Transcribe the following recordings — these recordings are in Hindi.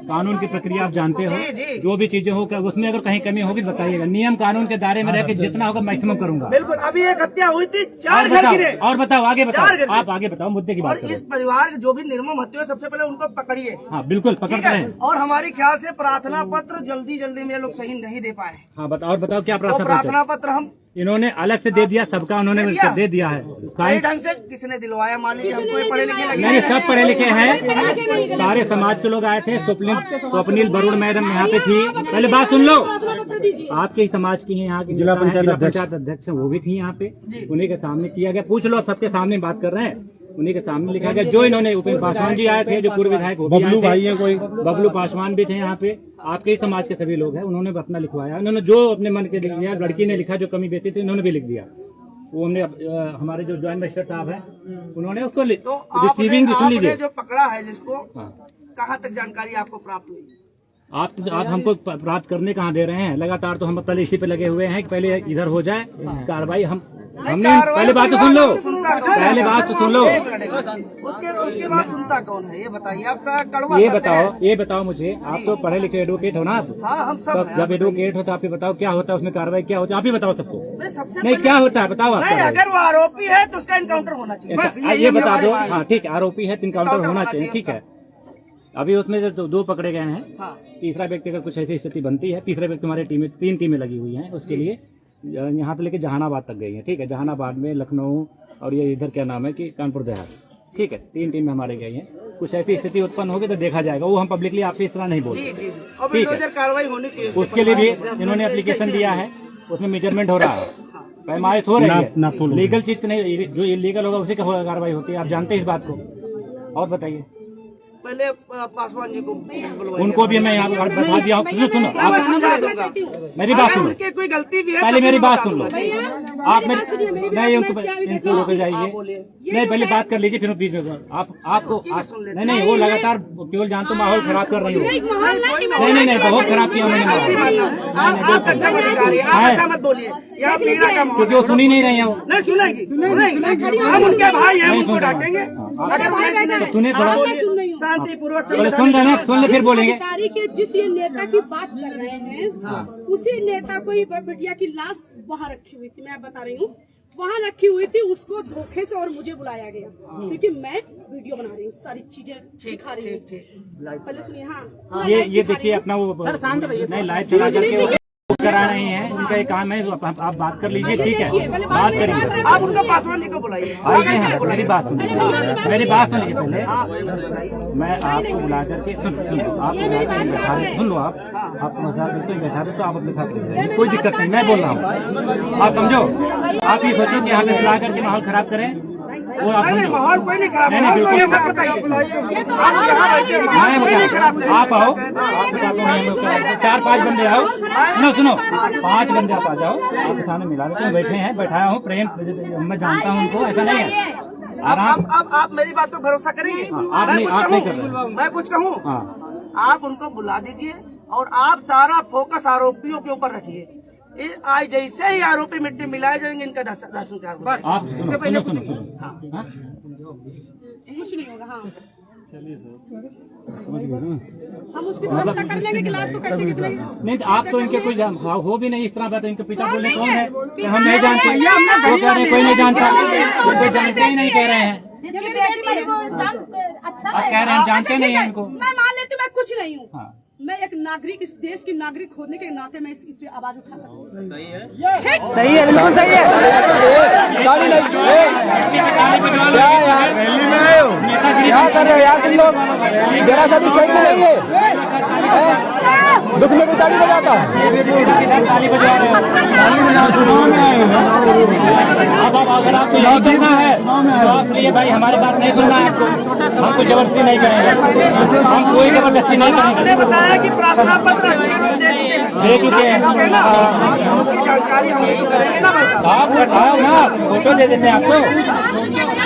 कानून की प्रक्रिया आप जानते हो, जो भी चीजें हो उसमें अगर कहीं कमी होगी बताइएगा। नियम कानून के दायरे में रह के जितना होगा मैक्सिमम करूंगा। बिल्कुल। अभी एक हत्या हुई थी, 4 घर गिरे। और बताओ आगे बताओ, आप आगे बताओ मुद्दे की बात और इस परिवार जो भी निर्मम हत्या है सबसे पहले उनको पकड़िए। हाँ बिल्कुल पकड़ रहे हैं। और हमारे ख्याल से प्रार्थना पत्र जल्दी में लोग सही नहीं दे पाए। हाँ बताओ, और बताओ क्या प्रार्थना पत्र हम इन्होंने अलग से दे दिया, सबका उन्होंने दे दिया है सही ढंग से। किसने दिलवाया? मान लीजिए हमको पढ़े लिखे लगे नहीं, सब पढ़े लिखे हैं, सारे समाज के लोग आए थे। स्वप्निल बरुण मैडम यहाँ पे थी। पहले बात सुन लो, आपके ही समाज की है, यहाँ की जिला पंचायत अध्यक्ष वो भी थी यहाँ पे। उन्हीं के सामने किया गया, पूछ लो, सबके सामने बात कर रहे हैं। उन्हीं के सामने लिखा गया जो इन्होंने, उपेंद्र पासवान जी आए थे जो पूर्व विधायक, बबलू भाई है, कोई बबलू पासवान भी थे यहाँ पे, आपके ही समाज के सभी लोग हैं। उन्होंने अपना लिखवाया, उन्होंने जो अपने मन के लिख दिया। लड़की ने लिखा जो कमी बेची थी, उन्होंने भी लिख दिया। वो हमने हमारे जो ज्वाइंट मजिस्ट्रेट साहब है उन्होंने उसको रिसीविंग सुन लीजिए। जो पकड़ा है जिसको, कहाँ तक जानकारी आपको प्राप्त हुई? आप हमको प्राप्त करने कहाँ दे रहे हैं? लगातार तो हम पहले इसी पे लगे हुए हैं कि पहले इधर हो जाए कार्रवाई। हमने पहले बात तो सुन लो, पहले बात तो सुन लो। उसके बाद सुनता कौन है ये बताइए आप। ये बताओ मुझे, आप तो पढ़े लिखे एडवोकेट हो ना आप? हाँ, हम सब जब एडवोकेट हो तो आप ही बताओ क्या होता है उसमें, कार्रवाई क्या होता है, आप ही बताओ सबको। नहीं क्या होता है बताओ आप। अगर वो आरोपी है तो उसका इनकाउंटर होना चाहिए, ये बता दो। हाँ ठीक है, आरोपी है तो इनकाउंटर होना चाहिए, ठीक है। अभी उसमें जो 2 पकड़े गए हैं, तीसरा व्यक्ति अगर कुछ ऐसी स्थिति बनती है, तीसरे व्यक्ति हमारे टीम में 3 टीमें लगी हुई हैं उसके लिए, यहाँ से लेके जहानाबाद तक गई है, ठीक है। जहानाबाद में, लखनऊ और ये इधर क्या नाम है कि कानपुर देहात, ठीक है। 3 टीमें हमारे गई हैं। कुछ ऐसी स्थिति उत्पन्न होगी तो देखा जाएगा, वो हम पब्लिकली आपसे इस तरह नहीं बोलते, ठीक है। कार्रवाई होनी चाहिए। उसके लिए भी इन्होंने एप्लीकेशन दिया है, उसमें मेजरमेंट हो रहा है, पैमाइश हो रही है। लीगल चीज नहीं, जो इलीगल होगा उसी का कार्रवाई होती है, आप जानते हैं इस बात को। और बताइए। पहले पासवान जी को उनको भी मैं यहाँ बता दिया हूँ। सुनो मेरी बात सुनो, कोई गलती भी है पहले मेरी बात सुन लो। आप नहीं इनको रोके जाइए, नहीं पहले बात कर लीजिए, फिर बीच में आपको नहीं वो लगातार केवल जानते माहौल खराब कर रही हो। नहीं बहुत खराब किया उन्होंने, क्योंकि वो सुनी नहीं रही है। नहीं सुनेगी, हम उनके भाई हैं, उनको डांटेंगे। अगर सुने थोड़ा शांतिपूर्वक सुन ले फिर बोलेंगे। के जिस ये नेता की बात कर रहे हैं, उसी नेता को ही बिटिया की लाश वहाँ रखी हुई थी, मैं बता रही हूँ, वहाँ रखी हुई थी। उसको धोखे से और मुझे बुलाया गया क्योंकि मैं वीडियो बना रही हूँ, सारी चीजें दिखा रही हूँ। पहले सुनिए। हाँ ये देखिए अपना वो नहीं लाइव चला करके करा रहे हैं, उनका एक काम है। आप बात कर लीजिए, ठीक है, बात करिए। आप उनका पासवान जी को बुलाइए। मेरी बात सुनिए, पहले मैं आपको बुला करके सुन लो। आप समझदार बिल्कुल बैठा दो तो आप अपने साथ कोई दिक्कत नहीं, मैं बोल रहा हूँ, आप समझो। आप ये सोचो कि यहाँ पे बुला करके माहौल खराब करें, वो आप समझो। माहौल कोई नहीं खराब, आप आओ, 4-5 बंदे आओ, सुनो 5 बंदे आप आ जाओ, आपके सामने मिला देते, बैठे हैं, बैठाया हूँ, प्रेम मैं जानता हूँ उनको, ऐसा नहीं है। आप मेरी बात पर भरोसा करेंगे? आप नहीं कर रहे, मैं कुछ कहूँ? आप उनको बुला दीजिए और आप सारा फोकस आरोपियों के ऊपर रखिए। आज जैसे ही आरोपी मिट्टी मिलाए जाएंगे, इनका दर्शन आप इससे पहले कुछ नहीं होगा। हाँ हम उसकी व्यवस्था कर लेंगे कि लाश को कैसे कितने। नहीं आप तो इनके कोई हो भी नहीं इस तरह बात। इनके पिता बोले कौन है, हम नहीं जानते, वो कह रहे कोई नहीं जानता, कोई जानते ही नहीं कह रहे हैं। अच्छा आप कह रहे हैं जानते नहीं है इनको। मैं मान लेती हूँ, मैं कुछ नहीं हूँ। मैं एक नागरिक, इस देश की नागरिक होने के नाते मैं इस पे आवाज उठा सकती हूँ। सही है, बिल्कुल सही है। क्या कर रहे हो यार तुम लोग? मेरा सा भी सही से नहीं है। दुख में भी ताली बजाता ताली बजा रहे अब अगर आपको यही सुनना है तो आप लिए भाई, हमारी बात नहीं सुनना है आपको, हम कोई जबरदस्ती नहीं करेंगे, हम कोई जबरदस्ती नहीं करेंगे। बताया कि प्रार्थना पत्र दे चुके हैं, उसकी जानकारी हम तो करेंगे ना। आप बताओ ना, फोटो दे देते हैं आपको,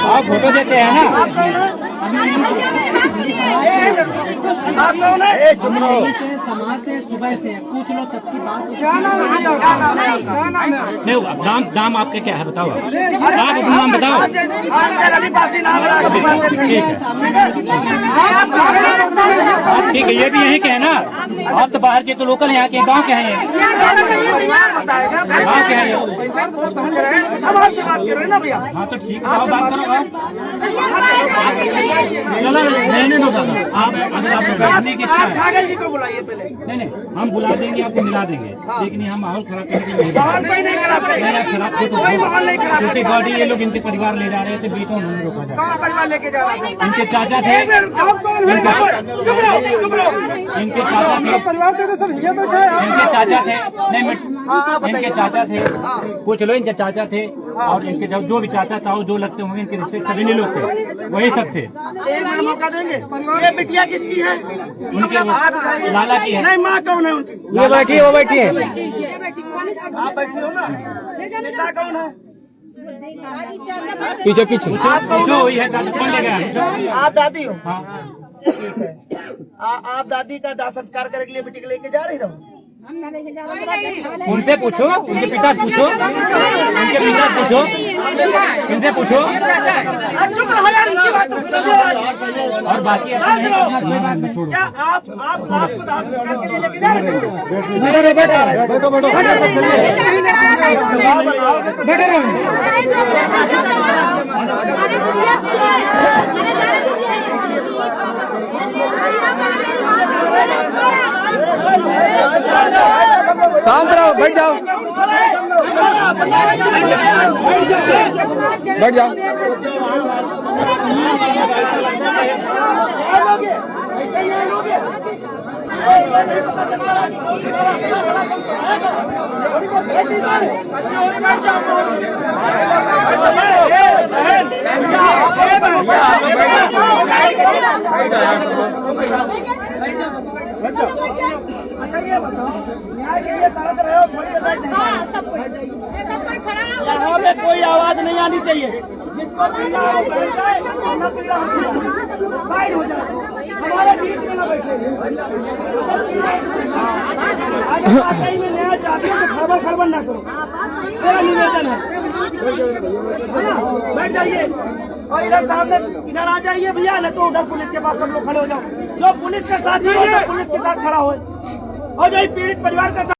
आप फोटो देते हैं ना। आप कौन है? समाज से सुबह से पूछ लो सबकी बात। क्या नाम है? क्या नाम है? क्या नाम है? नहीं, नाम आपका क्या है बताओ। आप अपना नाम बताओ। रवि पासी नाम है। ठीक है, ये भी यहीं के है ना। आप तो बाहर के, तो लोकल यहाँ के, गाँव के हैं। गाँव के हैं। अब आपसे बात कर रहे हैं ना भैया। हाँ तो ठीक है, बात करो आप। चलो रहने दो दादा। आप अगर आपको बैठने की इच्छा आप है, ठाकर जी को बुलाइए पहले। नहीं हम बुला देंगे, आपको मिला देंगे, लेकिन यहाँ माहौल खराब करने की नहीं माहौल कोई नहीं खराब करेगा। खराब कोई माहौल नहीं खराब छोटी गाड़ी ये लोग इनके परिवार ले जा रहे थे, बीच में उन्होंने रोका जा। कहाँ परिवार लेके जा रहा था? इनके चाचा थे, चुप रहो, चुप रहो। इनके चाचा थे, परिवार के सब ये बैठे हैं। इनके चाचा थे, नहीं बताइए। इनके चाचा थे, पूछ लो, इनके चाचा थे, और इनके जो भी चाचा था, जो लगते होंगे इनके रिश्ते सभी लोग थे, वही सब थे। एक बार मौका देंगे। ये बिटिया किसकी है? उनके लाला की है। नहीं, माँ कौन है उनकी? ये बैठी है, वो बैठी है। आप बैठे हो ना? पिता कौन है? पीछे पीछे पूछो, वही है दादा। कौन ले गया? आप दादी हो? हाँ, ठीक है। आप दादी का दाह संस्कार करने के लिए बेटी को लेके जा रही रहो। उनसे पूछो, उनके पिता से पूछो, उनके पिता से पूछो, उनसे पूछो। चुप रहो यार, इनकी बात तो सुनो। और बाकी छोड़ो। क्या आप आपको दाह संस्कार के लिए लेके जा रहे थे? बैठो बैठो शांत रहो, बैठ जाओ, बैठ जाओ। अच्छा ये बताओ, न्याय के लिए तड़प रहे हो, थोड़ी देर बैठ जाओ। यहाँ पे कोई आवाज नहीं आनी चाहिए। जिसको पीना हो बैठ जाए, ना पीना हो साइड हो जाए, हमारे बीच में ना बैठे। अगर वाकई में न्याय चाहते हो तो खबर खबर ना करो, मेरा निवेदन है। बैठ जाइए और इधर सामने इधर आ जाइए भैया, नहीं तो उधर पुलिस के पास सब लोग खड़े हो जाओ। जो पुलिस के साथ हो तो पुलिस के साथ खड़ा हो, और जो पीड़ित परिवार का